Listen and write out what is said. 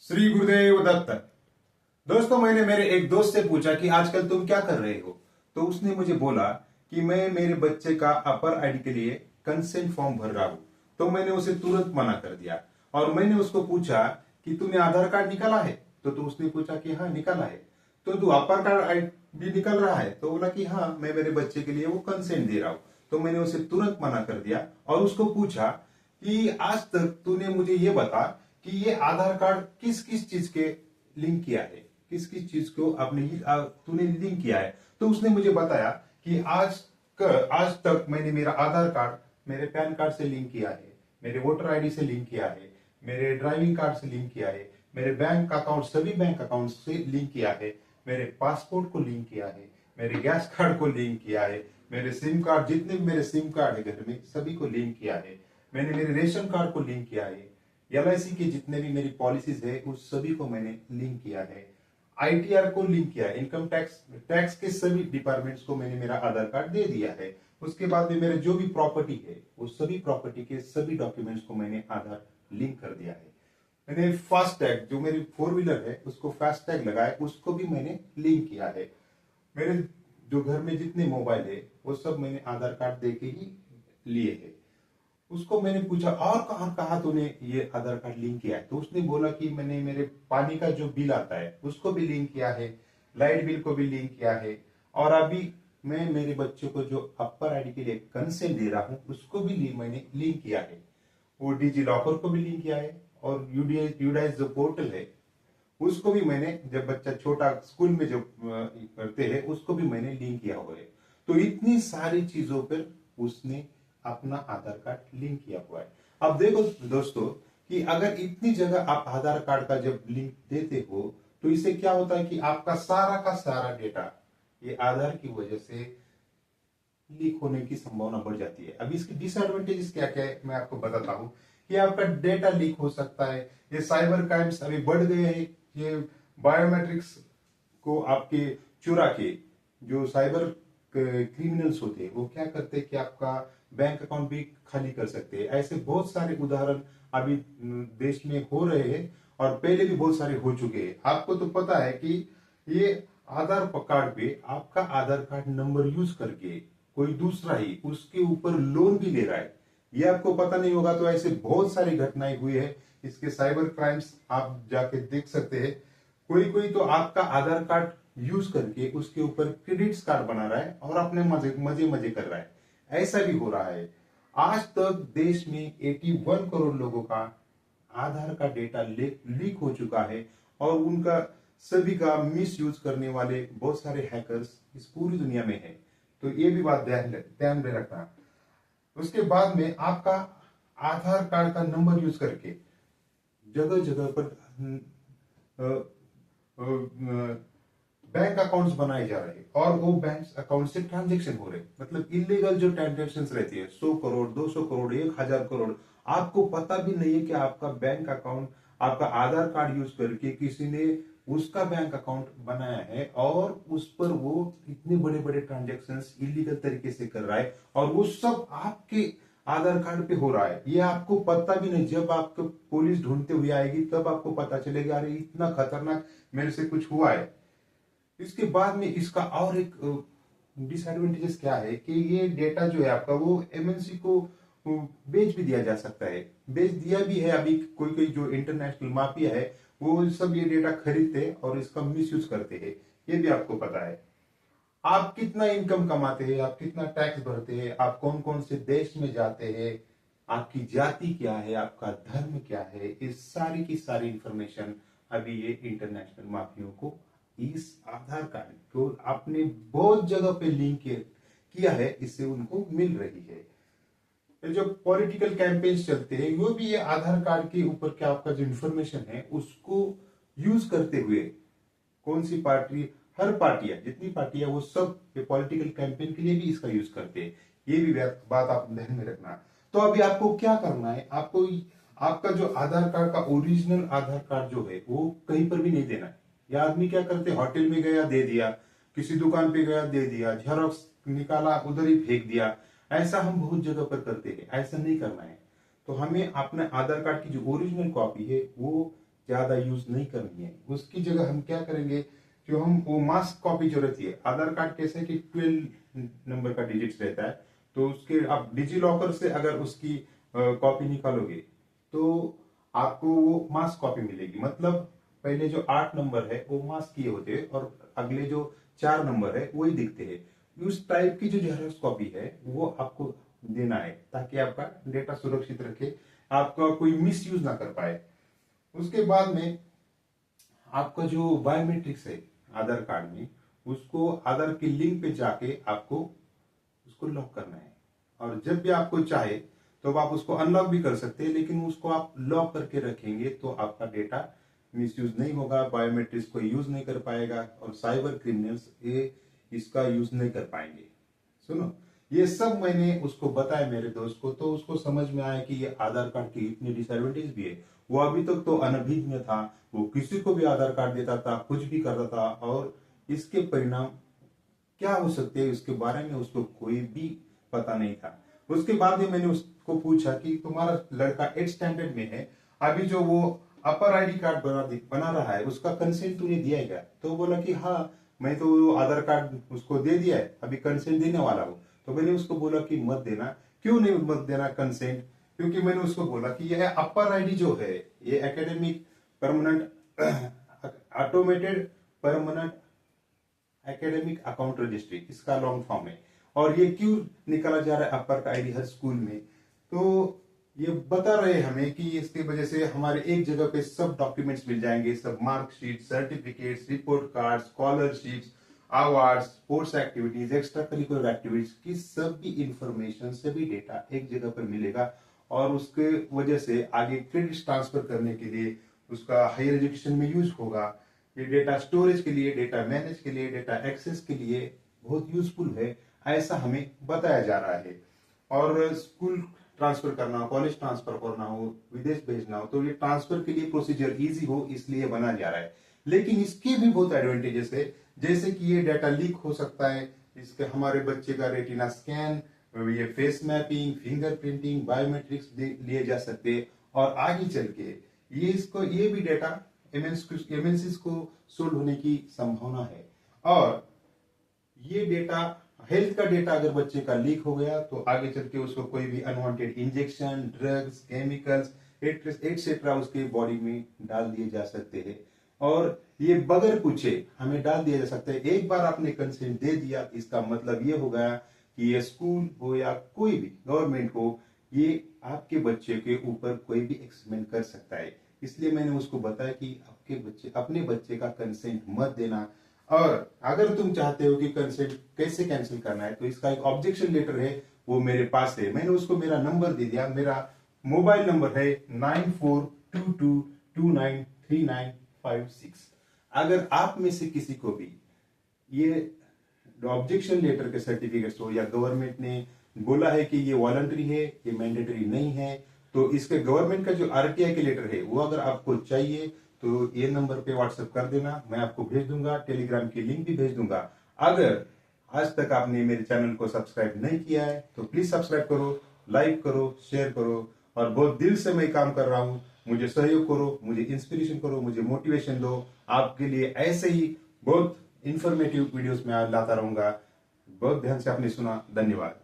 श्री गुरुदेव दत्त। दोस्तों, मैंने मेरे एक दोस्त से पूछा कि आजकल तुम क्या कर रहे हो। तो उसने मुझे बोला कि मैं मेरे बच्चे का अपर आईडी के लिए कंसेंट फॉर्म भर रहा हूं। तो मैंने उसे तुरंत मना कर दिया और मैंने उसको पूछा कि तूने आधार कार्ड निकाला है। तो उसने पूछा कि हाँ निकाला है। तो तू अपर कार्ड आईडी निकल रहा है। तो बोला कि हाँ, मैं मेरे बच्चे के लिए वो कंसेंट दे रहा हूं। तो मैंने उसे तुरंत मना कर दिया और उसको पूछा कि आज तक तूने मुझे ये बता कि ये आधार कार्ड किस किस चीज के लिंक किया है, किस किस चीज को अपने तूने लिंक किया है। तो उसने मुझे बताया कि आज तक मैंने मेरा आधार कार्ड मेरे पैन कार्ड से लिंक किया है, मेरे वोटर आईडी से लिंक किया है, मेरे ड्राइविंग कार्ड से लिंक किया है, मेरे बैंक अकाउंट सभी बैंक अकाउंट से लिंक किया है, मेरे पासपोर्ट को लिंक किया है, मेरे गैस कार्ड को लिंक किया है, मेरे सिम कार्ड जितने भी मेरे सिम कार्ड है घर में सभी को लिंक किया है, मैंने मेरे रेशन कार्ड को लिंक किया है, एलआईसी की जितने भी मेरी पॉलिसीज है उस सभी को मैंने लिंक किया है, आईटीआर को लिंक किया है, इनकम टैक्स के सभी डिपार्टमेंट्स को मैंने मेरा आधार कार्ड दे दिया है। उसके बाद में मेरे जो भी प्रॉपर्टी है उस सभी प्रॉपर्टी के सभी डॉक्यूमेंट्स को मैंने आधार लिंक कर दिया है। मैंने फास्ट टैग जो मेरी फोर व्हीलर है उसको फास्ट टैग लगाया, उसको भी मैंने लिंक किया है। मेरे जो घर में जितने मोबाइल है वो सब मैंने आधार कार्ड दे के ही लिए है। उसको मैंने पूछा और कहा तूने ये आधार कार्ड लिंक किया है। तो उसने बोला कि मैंने मेरे पानी का जो बिल आता है उसको भी लिंक किया है, लाइट बिल को भी लिंक किया है, और अभी मैं मेरे बच्चों को जो अपर आईडी के लिए कंसेंट दे रहा हूं उसको भी मैंने लिंक किया है। वो डिजी लॉकर को भी लिंक किया है और यूडाइस जो पोर्टल है उसको भी मैंने, जब बच्चा छोटा स्कूल में जो करते हैं उसको भी मैंने लिंक किया हुआ है। तो इतनी सारी चीजों पर उसने अपना आधार कार्ड लिंक किया हुआ है। अब देखो दोस्तों कि अगर इतनी जगह आप आधार कार्ड का जब लिंक देते हो तो इससे क्या होता है कि आपका सारा का सारा डेटा ये आधार की वजह से लीक होने की संभावना बढ़ जाती है। अब इसकी डिसएडवांटेजेस क्या क्या है मैं आपको बताता हूं कि आपका डेटा लीक हो सकता है, ये साइबर क्राइम्स अभी बढ़ गए हैं, ये बायोमेट्रिक्स को आपके चुरा के जो साइबर क्रिमिनल्स होते हैं वो क्या करते हैं कि आपका बैंक अकाउंट भी खाली कर सकते हैं। ऐसे बहुत सारे उदाहरण अभी देश में हो रहे हैं और पहले भी बहुत सारे हो चुके हैं। आपको तो पता है कि ये आधार कार्ड पे आपका आधार कार्ड नंबर यूज करके कोई दूसरा ही उसके ऊपर लोन भी ले रहा है। ये आपको पता नहीं होगा। तो ऐसे बहुत सारी घटनाएं हुई है, इसके साइबर क्राइम्स आप जाके देख सकते हैं। कोई कोई तो आपका आधार कार्ड यूज करके उसके ऊपर क्रेडिट कार्ड बना रहा है और अपने मजे मजे मजे कर रहा है। ऐसा भी हो रहा है। आज तक देश में 81 करोड़ लोगों का आधार का डेटा लीक हो चुका है और उनका सभी का मिस यूज करने वाले बहुत सारे हैकर्स इस पूरी दुनिया में है। तो ये भी बात ध्यान में रखना। उसके बाद में आपका आधार कार्ड का नंबर यूज करके जगह जगह पर बैंक अकाउंट्स बनाए जा रहे हैं और वो बैंक अकाउंट से ट्रांजेक्शन हो रहे हैं। मतलब इलीगल जो ट्रांजेक्शन रहती है 100 करोड़ 200 करोड़ 1000 करोड़, आपको पता भी नहीं है कि आपका बैंक अकाउंट आपका आधार कार्ड यूज करके किसी ने उसका बैंक अकाउंट बनाया है और उस पर वो इतने बड़े बड़े ट्रांजेक्शन इलीगल तरीके से कर रहा है और वो सब आपके आधार कार्ड पे हो रहा है। ये आपको पता भी नहीं। जब आपको पुलिस ढूंढते हुए आएगी तब आपको पता चलेगा अरे इतना खतरनाक मेरे से कुछ हुआ है। इसके बाद में इसका और एक डिसएडवांटेजेस क्या है कि ये डेटा जो है आपका वो एमएनसी को बेच भी दिया जा सकता है, बेच दिया भी है। अभी कोई कोई जो इंटरनेशनल माफिया है वो सब ये डेटा खरीदते हैं और इसका मिसयूज करते हैं। ये भी आपको पता है। आप कितना इनकम कमाते हैं, आप कितना टैक्स भरते हैं, आप कौन कौन से देश में जाते हैं, आपकी जाति क्या है, आपका धर्म क्या है, इस सारी की सारी इंफॉर्मेशन अभी ये इंटरनेशनल माफियों को इस आधार कार्ड को आपने बहुत जगह पे लिंक किया है, इससे उनको मिल रही है। जो पॉलिटिकल कैंपेन्स चलते हैं वो भी ये आधार कार्ड के ऊपर क्या आपका जो इंफॉर्मेशन है उसको यूज करते हुए कौन सी पार्टी, हर पार्टियां जितनी पार्टियां वो सब ये पॉलिटिकल कैंपेन के लिए भी इसका यूज करते हैं। ये भी बात आप ध्यान में रखना। तो अभी आपको क्या करना है, आपको आपका जो आधार कार्ड का ओरिजिनल आधार कार्ड जो है वो कहीं पर भी नहीं देना है। ये आदमी क्या करते, होटल में गया दे दिया, किसी दुकान पे गया दे दिया, जेरॉक्स निकाला उधर ही फेंक दिया। ऐसा हम बहुत जगह पर करते हैं, ऐसा नहीं करना है। तो हमें अपने आधार कार्ड की जो ओरिजिनल कॉपी है वो ज्यादा यूज नहीं करनी है। उसकी जगह हम क्या करेंगे, जो हम वो मास्क कॉपी जो रहती है, आधार कार्ड कैसे कि 12 नंबर का डिजिट्स रहता है, तो उसके आप डिजी लॉकर से अगर उसकी कॉपी निकालोगे तो आपको वो मास्क कॉपी मिलेगी। मतलब पहले जो 8 नंबर है वो मास्क किए होते हैं और अगले जो 4 नंबर है वही दिखते हैं। उस टाइप की जो जेरॉक्स कॉपी है वो आपको देना है, ताकि आपका डेटा सुरक्षित रखे, आपका कोई मिस यूज ना कर पाए। उसके बाद में आपका जो बायोमेट्रिक्स है आधार कार्ड में, उसको आधार के लिंक पे जाके आपको उसको लॉक करना है। और जब भी आपको चाहे तो आप उसको अनलॉक भी कर सकते हैं, लेकिन उसको आप लॉक करके रखेंगे तो आपका डेटा मिसयूज नहीं होगा, बायोमेट्रिक्स को यूज नहीं कर पाएगा और साइबर क्रिमिनल्स ये इसका यूज नहीं कर पाएंगे। सुनो, ये सब मैंने उसको बताया मेरे दोस्त को, तो उसको समझ में आया कि ये आधार कार्ड की इतनी डिसएडवांटेज भी है। वो अभी तक तो अनभिज्ञ था, वो किसी को भी आधार कार्ड देता था, कुछ भी करता था, और इसके परिणाम क्या हो सकते हैं उसके बारे में उसको कोई भी पता नहीं था। उसके बाद में मैंने उसको पूछा कि तुम्हारा लड़का 8th स्टैंडर्ड में है, अभी जो वो अपर आईडी कार्ड बना रहा है उसका कंसेंट तूने दिया है क्या? तो बोला कि हाँ, मैं तो आधार कार्ड उसको दे दिया है, अभी कंसेंट देने वाला हूँ। तो मैंने उसको बोला कि मत देना। क्यों नहीं मत देना कंसेंट? क्योंकि मैंने उसको बोला कि यह अपर आईडी जो है ये academic permanent automated permanent academic account registry, इसका लॉन्ग फॉर्म है। और ये क्यों निकाला जा रहा है अपर का आईडी हर स्कूल में? तो ये बता रहे हमें कि इसकी वजह से हमारे एक जगह पे सब डॉक्यूमेंट्स मिल जाएंगे, सब marksheet, certificates, report card, scholarships, awards, sports activities, extra curricular activities की सभी इंफॉर्मेशन, सभी डेटा एक जगह पर मिलेगा। और उसके वजह से आगे क्रेडिट ट्रांसफर करने के लिए उसका हायर एजुकेशन में यूज होगा। ये डेटा स्टोरेज के लिए, डेटा मैनेज के लिए, डेटा एक्सेस के लिए बहुत यूजफुल है, ऐसा हमें बताया जा रहा है। और स्कूल ट्रांसफर करना हो, कॉलेज ट्रांसफर करना हो, विदेश भेजना हो, तो ये ट्रांसफर के लिए प्रोसीजर इजी हो इसलिए बनाया जा रहा है। लेकिन इसके भी बहुत एडवांटेजेस है, जैसे कि ये डाटा लीक हो सकता है, इसके हमारे बच्चे का रेटिना स्कैन, ये face mapping, finger printing, biometrics लिए जा सकते हैं। और आगे चल के ये भी डेटा एमएनसीज को सोल्ड होने की संभावना है। और ये डेटा, हेल्थ का डेटा अगर बच्चे का लीक हो गया तो आगे चल के उसको कोई भी unwanted injection, drugs, chemicals etcetera उसके बॉडी में डाल दिए जा सकते हैं। और ये बगैर पूछे हमें डाल दिया जा सकता है। एक बार आपने कंसेंट दे दिया, इसका मतलब ये हो गया कि ये स्कूल हो या कोई भी गवर्नमेंट हो, ये आपके बच्चे के ऊपर कोई भी एक्सपेरिमेंट कर सकता है। इसलिए मैंने उसको बताया कि अपने बच्चे का कंसेंट मत देना। और अगर तुम चाहते हो कि कंसेंट कैसे कैंसिल करना है, तो इसका एक ऑब्जेक्शन लेटर है, वो मेरे पास है। मैंने उसको मेरा नंबर दे दिया। मेरा मोबाइल नंबर है 9422293956। अगर आप में से किसी को भी ये ऑब्जेक्शन लेटर के सर्टिफिकेट्स हो, या गवर्नमेंट ने बोला है कि ये वॉलंटरी है, ये मैंडेटरी नहीं है, तो इसके गवर्नमेंट का जो आरटीआई के लेटर है वो अगर आपको चाहिए तो ये नंबर पे व्हाट्सएप कर देना, मैं आपको भेज दूंगा, टेलीग्राम की लिंक भी भेज दूंगा। अगर आज तक आपने मेरे चैनल को सब्सक्राइब नहीं किया है तो प्लीज सब्सक्राइब करो, लाइक करो, शेयर करो। और बहुत दिल से मैं काम कर रहा हूं, मुझे सहयोग करो, मुझे इंस्पिरेशन करो, मुझे मोटिवेशन दो। आपके लिए ऐसे ही बहुत इंफॉर्मेटिव वीडियोस में लाता रहूंगा। बहुत ध्यान से आपने सुना, धन्यवाद।